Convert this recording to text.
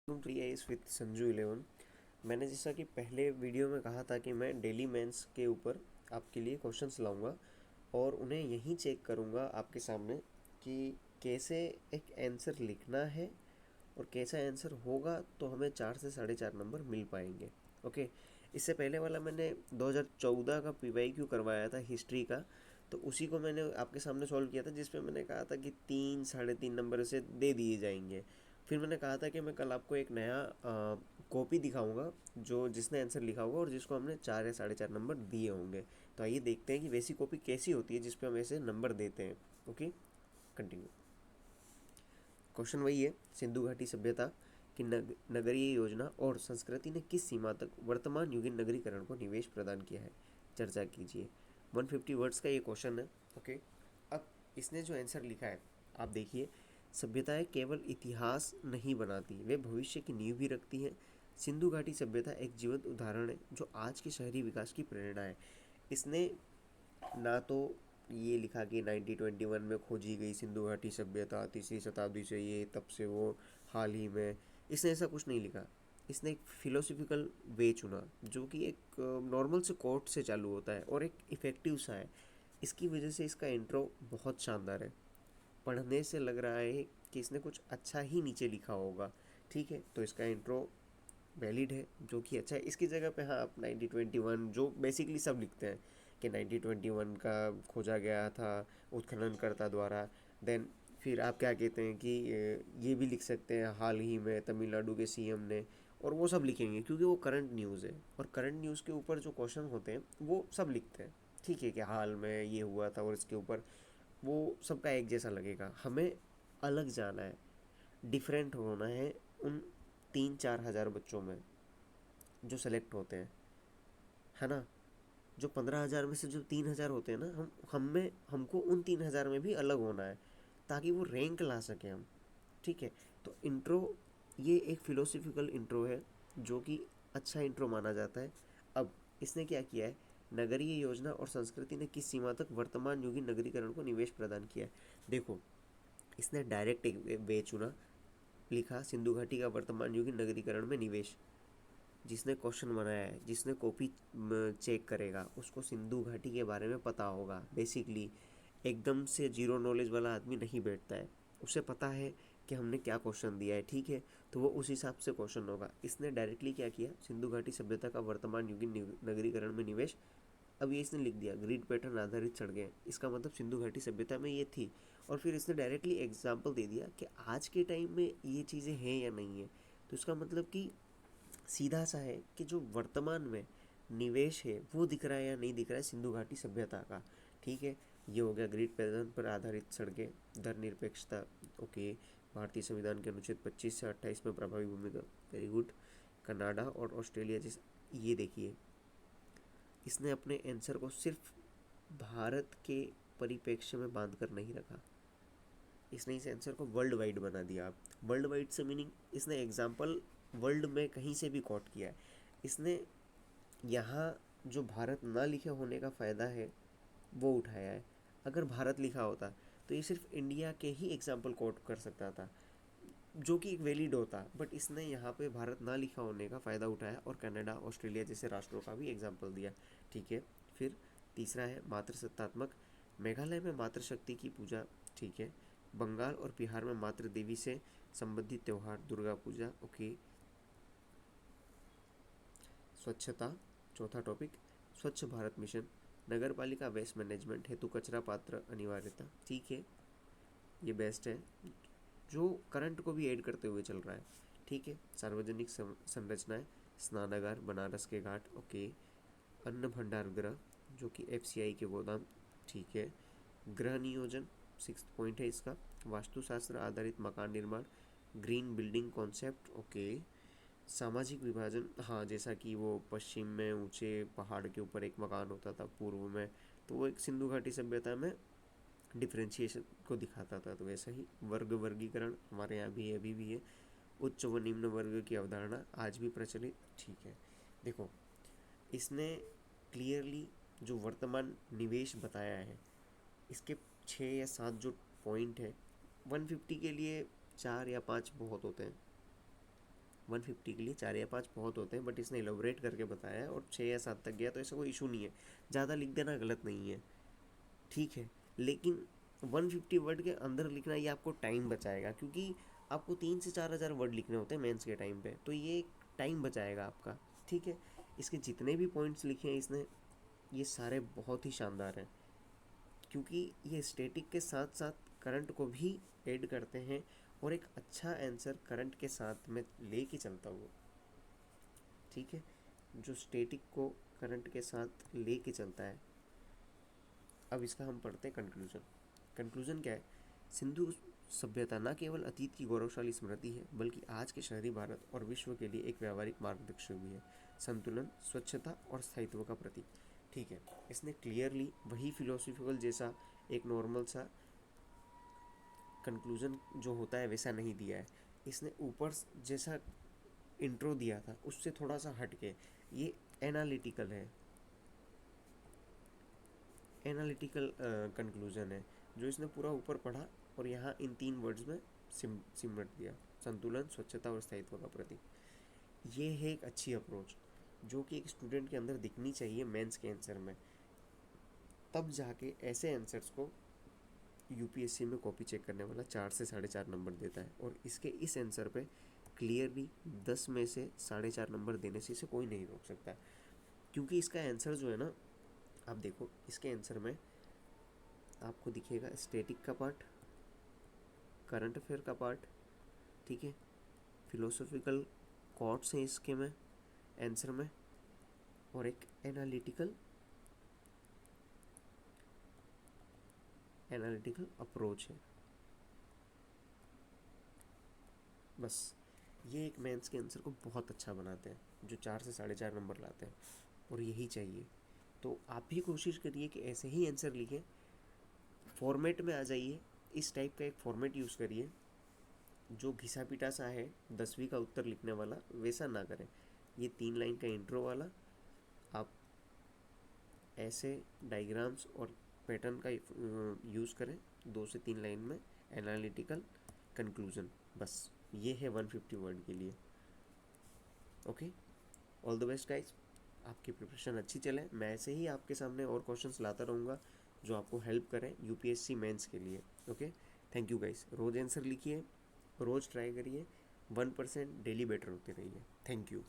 इस विद संजू 11। मैंने जैसा कि पहले वीडियो में कहा था कि मैं डेली मेंस के ऊपर आपके लिए क्वेश्चंस लाऊंगा और उन्हें यहीं चेक करूंगा आपके सामने कि कैसे एक आंसर लिखना है और कैसा आंसर होगा तो हमें 4 से 4.5 नंबर मिल पाएंगे। ओके। इससे पहले वाला मैंने 2014 का PYQ करवाया था हिस्ट्री का, तो उसी को मैंने आपके सामने सॉल्व किया था, जिसमें मैंने कहा था कि 3 साढ़े 3 नंबर से दे दिए जाएंगे। फिर मैंने कहा था कि मैं कल आपको एक नया कॉपी दिखाऊंगा जो जिसने आंसर लिखा होगा और जिसको हमने 4 या 4.5 नंबर दिए होंगे। तो आइए देखते हैं कि वैसी कॉपी कैसी होती है जिस पे हम ऐसे नंबर देते हैं। Okay, continue. क्वेश्चन वही है, सिंधु घाटी सभ्यता की नगरीय योजना और संस्कृति ने किस सीमा तक वर्तमान युगीन नगरीकरण को निवेश प्रदान किया है, चर्चा कीजिए। 150 वर्ड्स का ये क्वेश्चन है। ओके। अब इसने जो आंसर लिखा है आप देखिए, सभ्यताएं केवल इतिहास नहीं बनाती, वे भविष्य की नींव भी रखती हैं। सिंधु घाटी सभ्यता एक जीवंत उदाहरण है जो आज के शहरी विकास की प्रेरणा है। इसने ना तो ये लिखा कि 1921 में खोजी गई सिंधु घाटी सभ्यता 3री शताब्दी से ये तब से वो हाल ही में, इसने ऐसा कुछ नहीं लिखा। इसने एक फिलोसफिकल वे चुना जो कि एक नॉर्मल से कोट से चालू होता है और एक इफ़ेक्टिव सा है। इसकी वजह से इसका इंट्रो बहुत शानदार है। पढ़ने से लग रहा है कि इसने कुछ अच्छा ही नीचे लिखा होगा। ठीक है, तो इसका इंट्रो वैलिड है जो कि अच्छा है। इसकी जगह पे हाँ आप 1921 जो बेसिकली सब लिखते हैं कि 1921 का खोजा गया था उत्खननकर्ता द्वारा। देन फिर आप क्या कहते हैं कि ये भी लिख सकते हैं हाल ही में तमिलनाडु के CM ने, और वो सब लिखेंगे क्योंकि वो करंट न्यूज़ है और करंट न्यूज़ के ऊपर जो क्वेश्चन होते हैं वो सब लिखते हैं। ठीक है कि हाल में ये हुआ था और इसके ऊपर वो सबका एक जैसा लगेगा। हमें अलग जाना है, डिफरेंट होना है उन 3-4 हज़ार बच्चों में जो सेलेक्ट होते हैं, है ना। जो 15 हज़ार में से जो 3 हज़ार होते हैं ना, हम में हमको उन 3 हज़ार में भी अलग होना है ताकि वो रैंक ला सके हम। ठीक है। तो इंट्रो, ये एक फिलोसफिकल इंट्रो है जो कि अच्छा इंट्रो माना जाता है। अब इसने क्या किया है, नगरीय योजना और संस्कृति ने किस सीमा तक वर्तमान युगीन नगरीकरण को निवेश प्रदान किया है। देखो, इसने डायरेक्ट एक वे चुना, लिखा सिंधु घाटी का वर्तमान युगीन नगरीकरण में निवेश। जिसने क्वेश्चन बनाया है, जिसने कॉपी चेक करेगा, उसको सिंधु घाटी के बारे में पता होगा। बेसिकली एकदम से जीरो नॉलेज वाला आदमी नहीं बैठता है, उसे पता है कि हमने क्या क्वेश्चन दिया है। ठीक है, तो वो उस हिसाब से क्वेश्चन होगा। इसने डायरेक्टली क्या किया, सिंधु घाटी सभ्यता का वर्तमान युगीन नगरीकरण में निवेश। अब ये इसने लिख दिया ग्रिड पैटर्न आधारित सड़कें, इसका मतलब सिंधु घाटी सभ्यता में ये थी। और फिर इसने डायरेक्टली एग्जाम्पल दे दिया कि आज के टाइम में ये चीज़ें हैं या नहीं है। तो इसका मतलब कि सीधा सा है कि जो वर्तमान में निवेश है वो दिख रहा है या नहीं दिख रहा है सिंधु घाटी सभ्यता का। ठीक है, ये हो गया ग्रिड पैटर्न पर आधारित सड़कें, धर्मनिरपेक्षता। ओके। भारतीय संविधान के अनुच्छेद 25 से 28 में प्रभावी भूमिका। Very good. कनाडा और ऑस्ट्रेलिया जैसे, ये देखिए इसने अपने आंसर को सिर्फ भारत के परिप्रेक्ष्य में बांध कर नहीं रखा, इसने इस आंसर को वर्ल्ड वाइड बना दिया। आप वर्ल्ड वाइड से मीनिंग इसने एग्जाम्पल वर्ल्ड में कहीं से भी कोट किया है। इसने यहाँ जो भारत ना लिखे होने का फ़ायदा है वो उठाया है। अगर भारत लिखा होता तो ये सिर्फ इंडिया के ही एग्जाम्पल कोट कर सकता था जो कि एक वैलिड होता, बट इसने यहाँ पे भारत ना लिखा होने का फ़ायदा उठाया और कनाडा ऑस्ट्रेलिया जैसे राष्ट्रों का भी एग्जाम्पल दिया। ठीक है। फिर तीसरा है मातृसत्तात्मक, मेघालय में मातृशक्ति की पूजा। ठीक है। बंगाल और बिहार में मातृ देवी से संबंधित त्यौहार दुर्गा पूजा। ओके। स्वच्छता, चौथा टॉपिक, स्वच्छ भारत मिशन, नगर पालिका वेस्ट मैनेजमेंट हेतु कचरा पात्र अनिवार्यता। ठीक है, ये बेस्ट है जो करंट को भी ऐड करते हुए चल रहा है। ठीक है। सार्वजनिक संरचनाएं, स्नानागार, बनारस के घाट। ओके। अन्न भंडार गृह जो कि FCI के गोदाम। ठीक है। गृह नियोजन, 6th पॉइंट है इसका, वास्तुशास्त्र आधारित मकान निर्माण, ग्रीन बिल्डिंग कॉन्सेप्ट। ओके। सामाजिक विभाजन, हाँ जैसा कि वो पश्चिम में ऊंचे पहाड़ के ऊपर एक मकान होता था पूर्व में, तो वो एक सिंधु घाटी सभ्यता में डिफ्रेंशिएशन को दिखाता था। तो वैसा ही वर्ग वर्गीकरण हमारे यहाँ भी अभी भी है, उच्च व निम्न वर्ग की अवधारणा आज भी प्रचलित। ठीक है। देखो, इसने क्लियरली जो वर्तमान निवेश बताया है, इसके 6 या 7 जो पॉइंट है, 150 के लिए 4 या 5 बहुत होते हैं। 150 के लिए 4 या 5 बहुत होते हैं, बट इसने एलोबरेट करके बताया है और 6 या 7 तक गया तो ऐसा कोई इशू नहीं है। ज़्यादा लिख देना गलत नहीं है, ठीक है, लेकिन 150 वर्ड के अंदर लिखना ये आपको टाइम बचाएगा, क्योंकि आपको 3 से 4 हज़ार वर्ड लिखने होते हैं मेंस के टाइम पे, तो ये टाइम बचाएगा आपका, ठीक है। इसके जितने भी पॉइंट्स लिखे हैं इसने, ये सारे बहुत ही शानदार हैं, क्योंकि ये स्टैटिक के साथ साथ करंट को भी ऐड करते हैं, और एक अच्छा आंसर करंट के साथ में ले के चलता हूँ, ठीक है, जो स्टैटिक को करंट के साथ ले के चलता है। अब इसका हम पढ़ते हैं कंक्लूजन। कंक्लूजन क्या है? सिंधु सभ्यता न केवल अतीत की गौरवशाली स्मृति है, बल्कि आज के शहरी भारत और विश्व के लिए एक व्यावहारिक मार्गदर्शक भी है, संतुलन, स्वच्छता और स्थायित्व का प्रतीक। ठीक है, इसने क्लियरली वही फिलोसफिकल जैसा एक नॉर्मल सा कंक्लूजन जो होता है वैसा नहीं दिया है, इसने ऊपर जैसा इंट्रो दिया था उससे थोड़ा सा हट के ये एनालिटिकल है, एनालिटिकल कंक्लूजन है, जो इसने पूरा ऊपर पढ़ा और यहाँ इन 3 वर्ड्स में सिमट दिया, संतुलन, स्वच्छता और स्थायित्व का प्रतीक। ये है एक अच्छी अप्रोच जो कि एक स्टूडेंट के अंदर दिखनी चाहिए मेंस के आंसर में, तब जाके ऐसे आंसर्स को यूपीएससी में कॉपी चेक करने वाला 4 से 4.5 नंबर देता है, और इसके इस आंसर पे क्लियरली 10 में से 4.5 नंबर देने से इसे कोई नहीं रोक सकता, क्योंकि इसका आंसर जो है ना, आप देखो इसके आंसर में आपको दिखेगा स्टैटिक का पार्ट, करंट अफेयर का पार्ट, ठीक है, फिलोसॉफिकल कॉट्स हैं इसके में आंसर में, और एक एनालिटिकल अप्रोच है। बस ये एक मेंस के आंसर को बहुत अच्छा बनाते हैं, जो 4 से 4.5 नंबर लाते हैं, और यही चाहिए। तो आप भी कोशिश करिए कि ऐसे ही आंसर लिखें, फॉर्मेट में आ जाइए, इस टाइप का एक फॉर्मेट यूज़ करिए, जो घिसा पिटा सा है 10वीं का उत्तर लिखने वाला वैसा ना करें। ये 3 लाइन का इंट्रो वाला आप ऐसे डायग्राम्स और पैटर्न का यूज़ करें, 2 से 3 लाइन में एनालिटिकल कंक्लूजन, बस ये है 150 वर्ड के लिए। Okay, all the best guys, आपकी प्रिपरेशन अच्छी चले, मैं ऐसे ही आपके सामने और क्वेश्चंस लाता रहूँगा जो आपको हेल्प करें यूपीएससी मेंस के लिए। ओके, थैंक यू गाइज, रोज़ आंसर लिखिए, रोज़ ट्राई करिए, 1% डेली बेटर होते रहिए। Thank you.